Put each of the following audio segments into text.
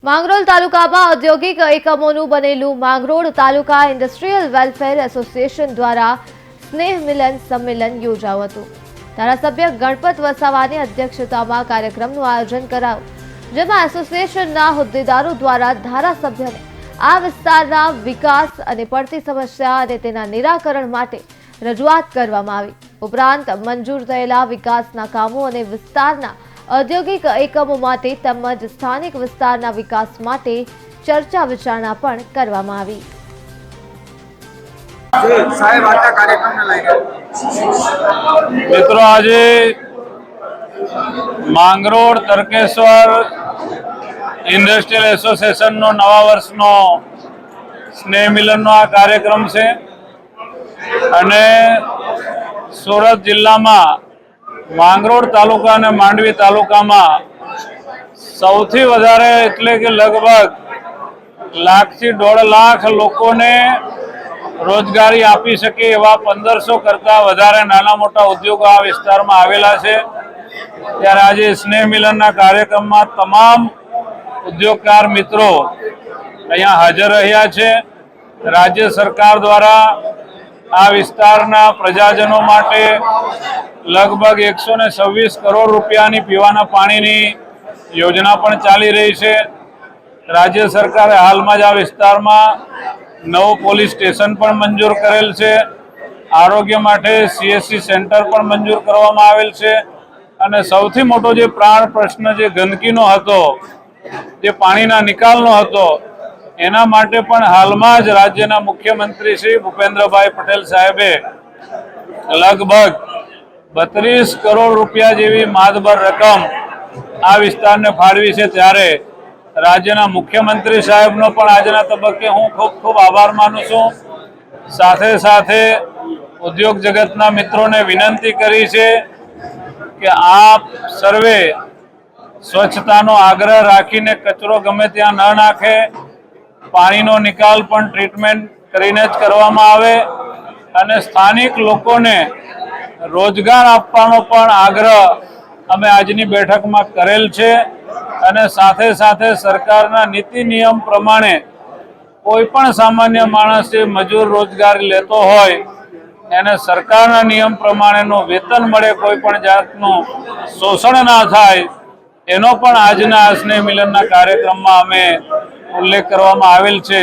માંગરોળ તાલુકામાં ઔદ્યોગિક એકમોનું બનેલું માંગરોળ તાલુકા ઇન્ડસ્ટ્રીયલ વેલફેર એસોસિએશન દ્વારા સ્નેહ મિલન સંમેલન યોજાયું હતું। ધારાસભ્ય ગણપત વસાવાની અધ્યક્ષતામાં કાર્યક્રમનું આયોજન કરાયું, જેમાં એસોસિએશનના હોદ્દેદારો દ્વારા ધારાસભ્યને આ વિસ્તારના વિકાસ અને પડતી સમસ્યા અને તેના નિરાકરણ માટે રજૂઆત કરવામાં આવી। ઉપરાંત મંજૂર થયેલા વિકાસના કામો અને વિસ્તારના औद्योगिक एकमों माटे તેમજ સ્થાનિક વિસ્તારના વિકાસ માટે ચર્ચા વિચારણા પણ કરવામાં આવી। मित्रों, आज માંગરોળ તરકેશ્વર ઇન્ડસ્ટ્રીયલ એસોસિએશનનો નવા વર્ષનો સ્નેહ મિલનનો આ કાર્યક્રમ છે અને સુરત જિલ્લામાં માંગરોળ તાલુકા અને માંડવી તાલુકામાં સૌથી વધારે એટલે કે લગભગ 1 થી 1.5 લાખ લોકોને રોજગારી આપી શકે એવા 1500 કરતા વધારે નાના મોટા ઉદ્યોગો આ વિસ્તારમાં આવેલા છે। ત્યારે આજે સ્નેહ મિલનના કાર્યક્રમમાં તમામ ઉદ્યોગકાર મિત્રો અહીંયા હાજર રહ્યા છે। રાજ્ય સરકાર દ્વારા આ વિસ્તારના પ્રજાજનો માટે लगभग 126 करोड़ રૂપિયાની પીવાના પાણીની યોજના પણ ચાલી રહી છે। રાજ્ય સરકારે હાલમાં જ આ વિસ્તારમાં નવું પોલીસ સ્ટેશન પણ મંજૂર કરેલ છે। આરોગ્ય માટે સીએસસી સેન્ટર પણ મંજૂર કરવામાં આવેલ છે અને સૌથી મોટો જે પ્રાણ પ્રશ્ન જે ગંદકીનો હતો, જે પાણીના નિકાલનો હતો, એના માટે પણ હાલમાં જ રાજ્યના મુખ્યમંત્રી શ્રી ભૂપેન્દ્રભાઈ પટેલ સાહેબે लगभग 32 करोड़ રૂપિયા જેવી માતબર રકમ આ વિસ્તારને ફાળવી છે। ત્યારે રાજ્યના મુખ્યમંત્રી સાહેબનો પણ આજના તબક્કે હું ખૂબ ખૂબ આભાર માનું છું। સાથે સાથે ઉદ્યોગ જગતના મિત્રોને વિનંતી કરી છે કે આપ સર્વે સ્વચ્છતાનો આગ્રહ રાખીને કચરો ગમે ત્યાં ન નાખે, પાણીનો નિકાલ પણ ટ્રીટમેન્ટ કરીને જ કરવામાં આવે અને સ્થાનિક લોકોને રોજગાર આપવાનો પણ આગ્રહ અમે આજની બેઠકમાં કરેલ છે અને સાથે સાથે સરકારના નીતિ નિયમ પ્રમાણે કોઈ પણ સામાન્ય માણસ જે મજૂર રોજગારી લેતો હોય એને સરકારના નિયમ પ્રમાણેનું વેતન મળે, કોઈ પણ જાતનું શોષણ ના થાય, એનો પણ આજના આ સ્નેહ મિલનના કાર્યક્રમમાં અમે ઉલ્લેખ કરવામાં આવેલ છે।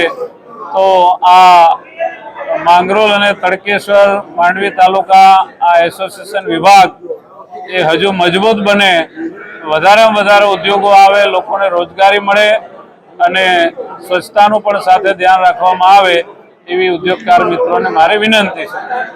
તો આ માંગરોળ અને તડકેશ્વર માંડવી તાલુકા આ એસોસિએશન વિભાગ એ હજુ મજબૂત બને, વધારેમાં વધારે ઉદ્યોગો આવે, લોકોને રોજગારી મળે અને સ્વચ્છતાનું પણ સાથે ધ્યાન રાખવામાં આવે એવી ઉદ્યોગકાર મિત્રોને મારી વિનંતી છે।